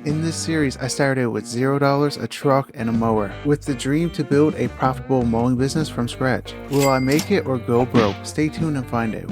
In this series, I started with $0, a truck, and a mower, with the dream to build a profitable mowing business from scratch. Will I make it or go broke? Stay tuned and find out.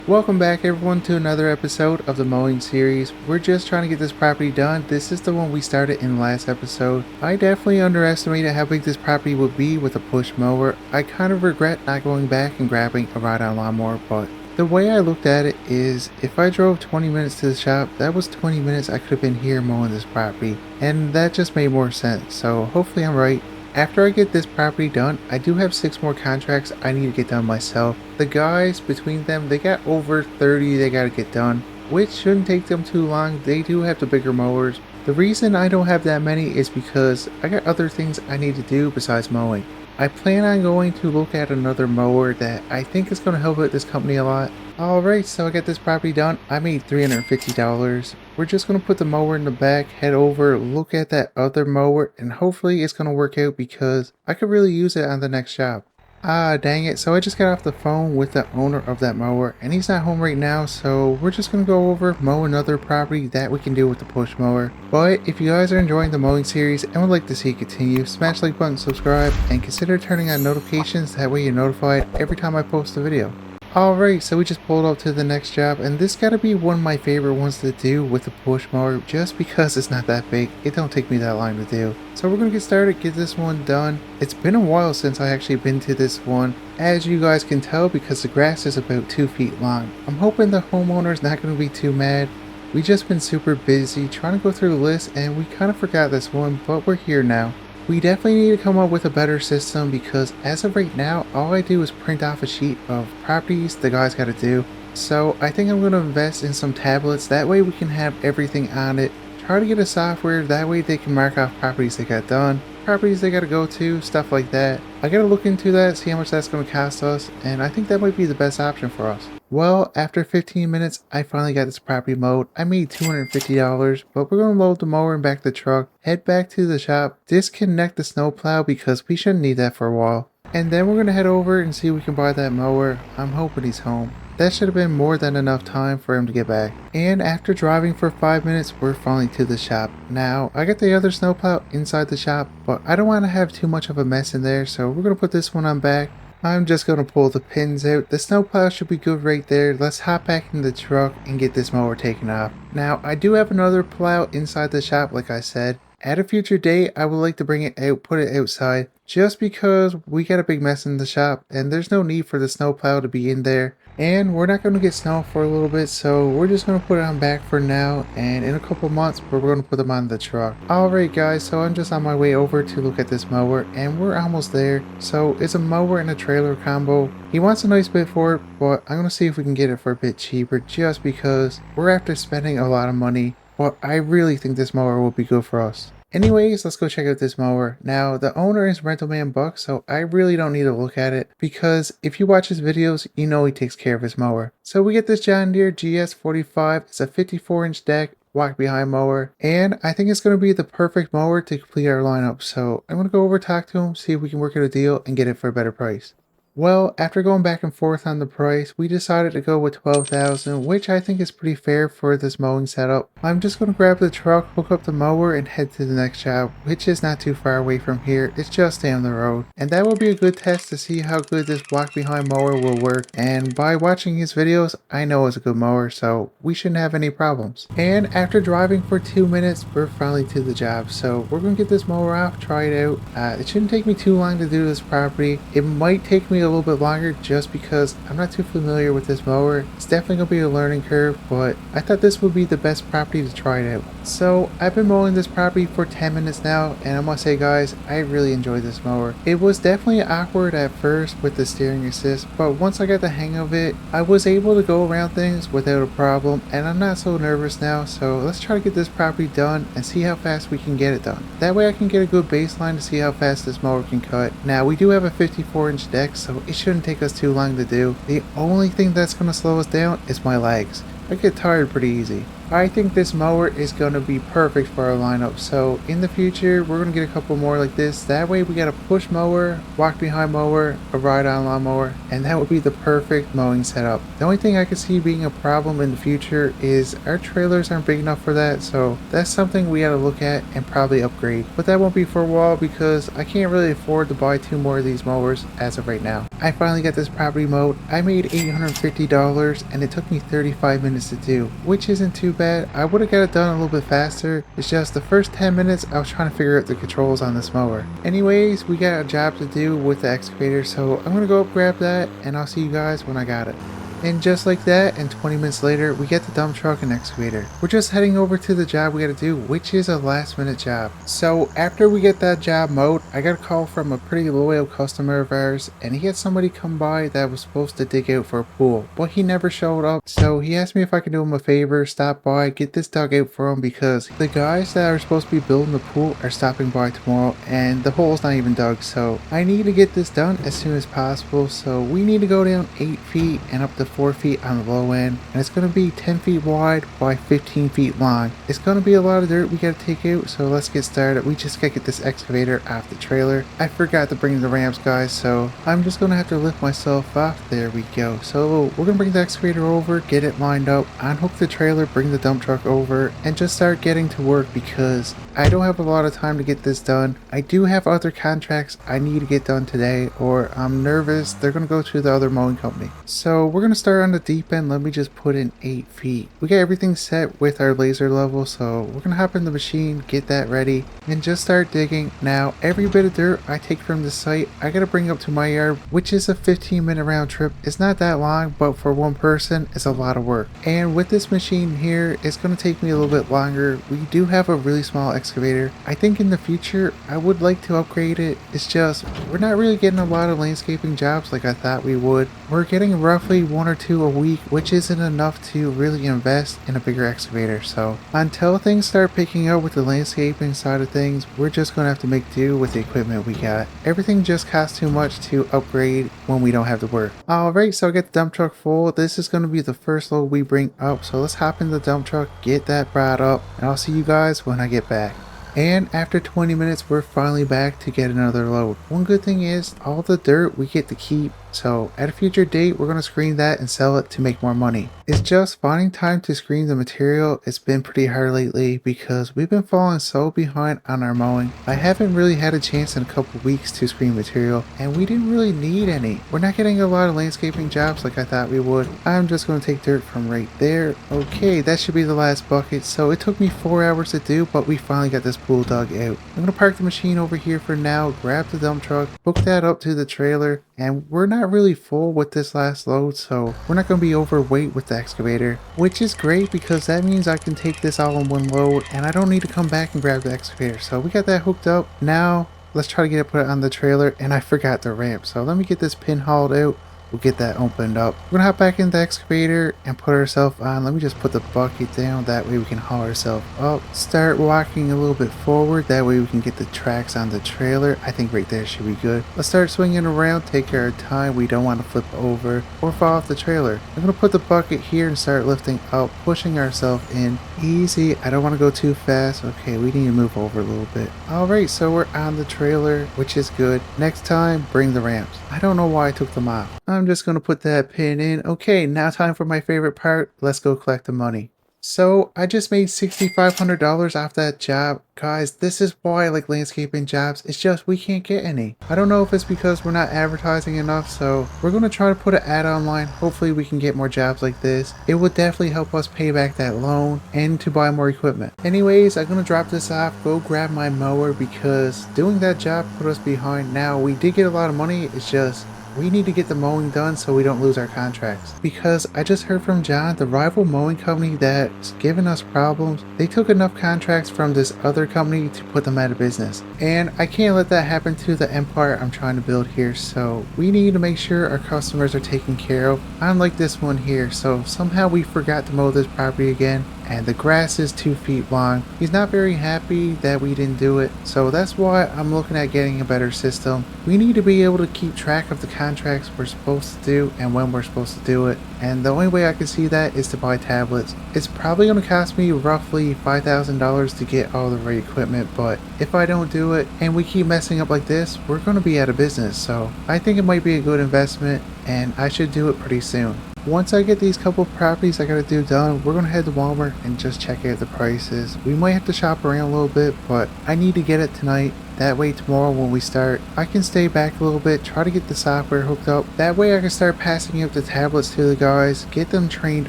Welcome back everyone to another episode of the mowing series. We're just trying to get this property done. This is the one we started in the last episode. I definitely underestimated how big this property would be with a push mower. I kind of regret not going back and grabbing a ride-on lawnmower, but the way I looked at it is if I drove 20 minutes to the shop, that was 20 minutes I could have been here mowing this property, and that just made more sense. So hopefully I'm right. After I get this property done, I do have 6 more contracts I need to get done myself. The guys, between them, they got over 30 they gotta get done, which shouldn't take them too long. They do have the bigger mowers. The reason I don't have that many is because I got other things I need to do besides mowing. I plan on going to look at another mower that I think is going to help out this company a lot. Alright, so I got this property done. I made $350. We're just going to put the mower in the back, head over, look at that other mower, and hopefully it's going to work out because I could really use it on the next job. Ah, dang it. So I just got off the phone with the owner of that mower and he's not home right now, so we're just going to go over, mow another property that we can do with the push mower. But if you guys are enjoying the mowing series and would like to see it continue, smash the like button, subscribe, and consider turning on notifications, that way you're notified every time I post a video. Alright, so we just pulled up to the next job, and this gotta be one of my favorite ones to do with the push mower just because it's not that big. It don't take me that long to do. So we're gonna get started, get this one done. It's been a while since I actually been to this one, as you guys can tell, because the grass is about 2 feet long. I'm hoping the homeowner's not gonna be too mad. We just been super busy trying to go through the list and we kind of forgot this one, but we're here now. We definitely need to come up with a better system because as of right now, all I do is print off a sheet of properties the guys gotta do. So I think I'm gonna invest in some tablets, that way we can have everything on it. Try to get a software, that way they can mark off properties they got done, properties they gotta go to, stuff like that. I gotta look into that, see how much that's gonna cost us, and I think that might be the best option for us. Well, after 15 minutes, I finally got this property mowed. I made $250, but we're gonna load the mower and back the truck, head back to the shop, disconnect the snowplow because we shouldn't need that for a while. And then we're gonna head over and see if we can buy that mower. I'm hoping he's home. That should have been more than enough time for him to get back. And after driving for 5 minutes, we're finally to the shop. Now, I got the other snowplow inside the shop, but I don't want to have too much of a mess in there, so we're gonna put this one on back. I'm just going to pull the pins out. The snowplow should be good right there. Let's hop back in the truck and get this mower taken off. Now, I do have another plow inside the shop like I said. At a future date, I would like to bring it out, put it outside, just because we got a big mess in the shop and there's no need for the snowplow to be in there. And we're not going to get snow for a little bit, so we're just going to put it on back for now, and in a couple months we're going to put them on the truck. Alright guys, so I'm just on my way over to look at this mower, and we're almost there. So it's a mower and a trailer combo. He wants a nice bit for it, but I'm going to see if we can get it for a bit cheaper, just because we're after spending a lot of money, but I really think this mower will be good for us. Anyways, let's go check out this mower. Now, the owner is Rental Man Buck, so I really don't need to look at it because if you watch his videos, you know he takes care of his mower. So we get this John Deere GS45. It's a 54-inch deck, walk-behind mower, and I think it's going to be the perfect mower to complete our lineup. So I'm going to go over, talk to him, see if we can work out a deal and get it for a better price. Well, after going back and forth on the price, we decided to go with $12,000, which I think is pretty fair for this mowing setup. I'm just going to grab the truck, hook up the mower, and head to the next job, which is not too far away from here. It's just down the road. And that will be a good test to see how good this walk-behind mower will work. And by watching his videos, I know it's a good mower, so we shouldn't have any problems. And after driving for 2 minutes, we're finally to the job. So we're going to get this mower off, try it out. It shouldn't take me too long to do this property. It might take me a little bit longer just because I'm not too familiar with this mower. It's definitely gonna be a learning curve, but I thought this would be the best property to try it out. So I've been mowing this property for 10 minutes now, and I must say guys, I really enjoyed this mower. It was definitely awkward at first with the steering assist, but once I got the hang of it, I was able to go around things without a problem, and I'm not so nervous now. So let's try to get this property done and see how fast we can get it done. That way I can get a good baseline to see how fast this mower can cut. Now we do have a 54-inch deck, so it shouldn't take us too long to do. The only thing that's going to slow us down is my legs. I get tired pretty easy. I think this mower is going to be perfect for our lineup. So in the future, we're going to get a couple more like this. That way we got a push mower, walk behind mower, a ride on lawn mower, and that would be the perfect mowing setup. The only thing I could see being a problem in the future is our trailers aren't big enough for that. So that's something we got to look at and probably upgrade. But that won't be for a while because I can't really afford to buy 2 more of these mowers as of right now. I finally got this property mowed. I made $850 and it took me 35 minutes to do, which isn't too bad. I would have got it done a little bit faster. It's just the first 10 minutes I was trying to figure out the controls on this mower. Anyways, we got a job to do with the excavator, so I'm gonna go up grab that and I'll see you guys when I got it. And just like that, and 20 minutes later, we get the dump truck and excavator. We're just heading over to the job we gotta do, which is a last minute job. So after we get that job mowed, I got a call from a pretty loyal customer of ours, and he had somebody come by that was supposed to dig out for a pool, but he never showed up. So he asked me if I could do him a favor, stop by, get this dug out for him, because the guys that are supposed to be building the pool are stopping by tomorrow, and the hole's not even dug. So I need to get this done as soon as possible. So we need to go down 8 feet and up to 4 feet on the low end, and it's going to be 10 feet wide by 15 feet long. It's going to be a lot of dirt we got to take out, so let's get started. We just got to get this excavator off the trailer. I forgot to bring the ramps, guys, so I'm just going to have to lift myself off. There we go. So we're going to bring the excavator over, get it lined up, unhook the trailer, bring the dump truck over, and just start getting to work because I don't have a lot of time to get this done. I do have other contracts I need to get done today, or I'm nervous they're going to go to the other mowing company. So we're going to start on the deep end. Let me just put in 8 feet. We got everything set with our laser level, so we're going to hop in the machine, get that ready, and just start digging. Now, every bit of dirt I take from the site, I got to bring up to my yard, which is a 15-minute round trip. It's not that long, but for one person, it's a lot of work. And with this machine here, it's going to take me a little bit longer. We do have a really small excavator. I think in the future I would like to upgrade it. It's just we're not really getting a lot of landscaping jobs like I thought we would. We're getting roughly 1 or 2 a week, which isn't enough to really invest in a bigger excavator. So until things start picking up with the landscaping side of things, we're just gonna have to make do with the equipment we got. Everything just costs too much to upgrade when we don't have to work. Alright, so I get the dump truck full. This is gonna be the first load we bring up, so let's hop in the dump truck, get that brought up, and I'll see you guys when I get back. And after 20 minutes, we're finally back to get another load. One good thing is all the dirt we get to keep. So at a future date, we're going to screen that and sell it to make more money. It's just finding time to screen the material. It's been pretty hard lately because we've been falling so behind on our mowing. I haven't really had a chance in a couple weeks to screen material, and we didn't really need any. We're not getting a lot of landscaping jobs like I thought we would. I'm just going to take dirt from right there. Okay, that should be the last bucket. So it took me 4 hours to do, but we finally got this pool dug out. I'm going to park the machine over here for now, grab the dump truck, hook that up to the trailer, and we're not really full with this last load, so we're not going to be overweight with the excavator, which is great because that means I can take this all in one load and I don't need to come back and grab the excavator. So we got that hooked up. Now let's try to get it put on the trailer, and I forgot the ramp, so let me get this pin hauled out. We'll get that opened up. We're gonna hop back in the excavator and put ourselves on. Let me just put the bucket down, that way we can haul ourselves up. Start walking a little bit forward, that way we can get the tracks on the trailer. I think right there should be good. Let's start swinging around, take our time. We don't want to flip over or fall off the trailer. I'm gonna put the bucket here and start lifting up, pushing ourselves in. Easy, I don't want to go too fast. Okay, we need to move over a little bit. Alright, so we're on the trailer, which is good. Next time, bring the ramps. I don't know why I took them off. I'm just going to put that pin in. Okay, now time for my favorite part. Let's go collect the money. So I just made $6,500 off that job. Guys, this is why I like landscaping jobs. It's just we can't get any. I don't know if it's because we're not advertising enough, so we're going to try to put an ad online. Hopefully we can get more jobs like this. It would definitely help us pay back that loan and to buy more equipment. Anyways, I'm going to drop this off, go grab my mower because doing that job put us behind. Now, we did get a lot of money. It's just we need to get the mowing done so we don't lose our contracts. Because I just heard from John, the rival mowing company that's giving us problems, they took enough contracts from this other company to put them out of business. And I can't let that happen to the empire I'm trying to build here, so we need to make sure our customers are taken care of, unlike this one here. So somehow we forgot to mow this property again, and the grass is 2 feet long. He's not very happy that we didn't do it, so that's why I'm looking at getting a better system. We need to be able to keep track of the contracts we're supposed to do and when we're supposed to do it, and the only way I can see that is to buy tablets. It's probably going to cost me roughly $5,000 to get all the right equipment, but if I don't do it and we keep messing up like this, we're going to be out of business, so I think it might be a good investment and I should do it pretty soon. Once I get these couple properties I gotta do done, we're gonna head to Walmart and just check out the prices. We might have to shop around a little bit, but I need to get it tonight. That way tomorrow when we start, I can stay back a little bit, try to get the software hooked up. That way I can start passing up the tablets to the guys, get them trained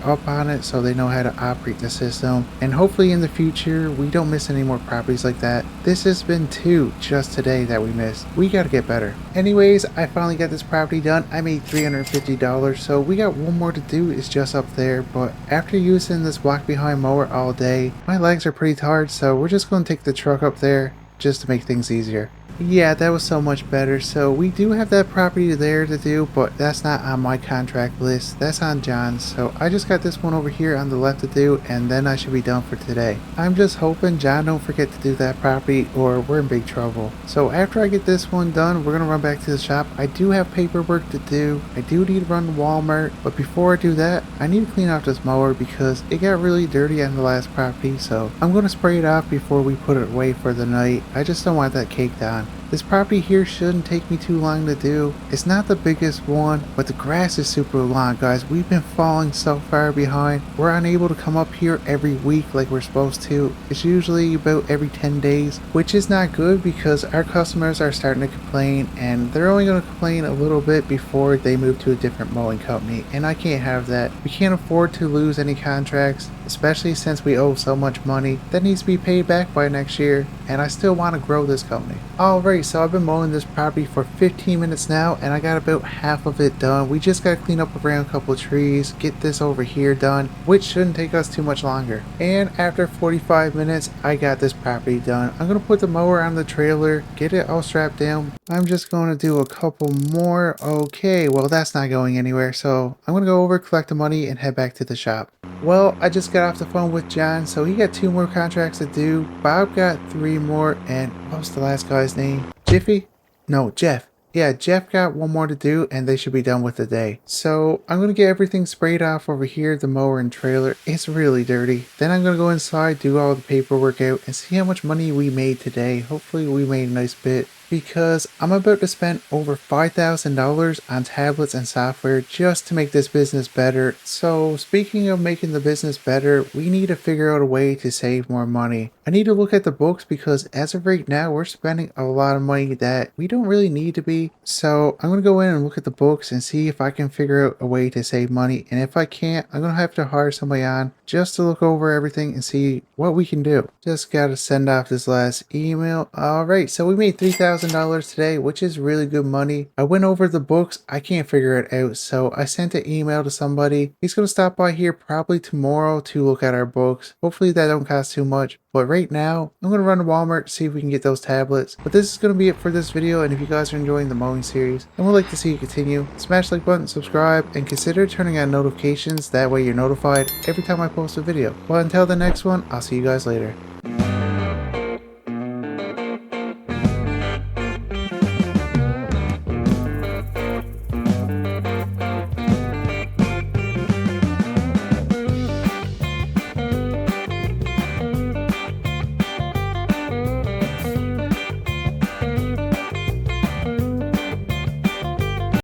up on it so they know how to operate the system. And hopefully in the future, we don't miss any more properties like that. This has been 2 just today that we missed. We gotta get better. Anyways, I finally got this property done. I made $350, so we got one more to do, is just up there. But after using this walk-behind mower all day, my legs are pretty tired, so we're just gonna take the truck up there just to make things easier. Yeah, that was so much better. So we do have that property there to do, but that's not on my contract list. That's on John's. So I just got this one over here on the left to do, and then I should be done for today. I'm just hoping John don't forget to do that property or we're in big trouble. So after I get this one done, we're gonna run back to the shop. I do have paperwork to do. I do need to run to Walmart, but before I do that, I need to clean off this mower because it got really dirty on the last property. So I'm gonna spray it off before we put it away for the night. I just don't want that caked on. This property here shouldn't take me too long to do. It's not the biggest one, but the grass is super long, guys. We've been falling so far behind. We're unable to come up here every week like we're supposed to. It's usually about every 10 days, which is not good because our customers are starting to complain, and they're only going to complain a little bit before they move to a different mowing company, and I can't have that. We can't afford to lose any contracts, especially since we owe so much money that needs to be paid back by next year, and I still want to grow this company. Alright, so I've been mowing this property for 15 minutes now, and I got about half of it done. We just got to clean up around a couple of trees, get this over here done, which shouldn't take us too much longer. And after 45 minutes, I got this property done. I'm going to put the mower on the trailer, get it all strapped down. I'm just going to do a couple more. Okay, well that's not going anywhere, so I'm going to go over, collect the money, and head back to the shop. Well, I just got off the phone with John, so he got 2 more contracts to do. Bob got 3 more, and what was the last guy's name? Jiffy? No, Jeff. Yeah, Jeff got 1 more to do, and they should be done with the day. So I'm going to get everything sprayed off over here, the mower and trailer. It's really dirty. Then I'm going to go inside, do all the paperwork out, and see how much money we made today. Hopefully we made a nice bit, because I'm about to spend over $5,000 on tablets and software just to make this business better. So speaking of making the business better, we need to figure out a way to save more money. I need to look at the books because as of right now, we're spending a lot of money that we don't really need to be. So I'm going to go in and look at the books and see if I can figure out a way to save money. And if I can't, I'm going to have to hire somebody on just to look over everything and see what we can do. Just got to send off this last email. Alright, so we made $3,000 today, which is really good money. I went over the books. I can't figure it out, so I sent an email to somebody. He's going to stop by here probably tomorrow to look at our books. Hopefully that don't cost too much. But right now, I'm going to run to Walmart, see if we can get those tablets. But this is going to be it for this video, and if you guys are enjoying the mowing series and would like to see it continue, smash the like button, subscribe, and consider turning on notifications. That way you're notified every time I post a video. Well, until the next one, I'll see you guys later.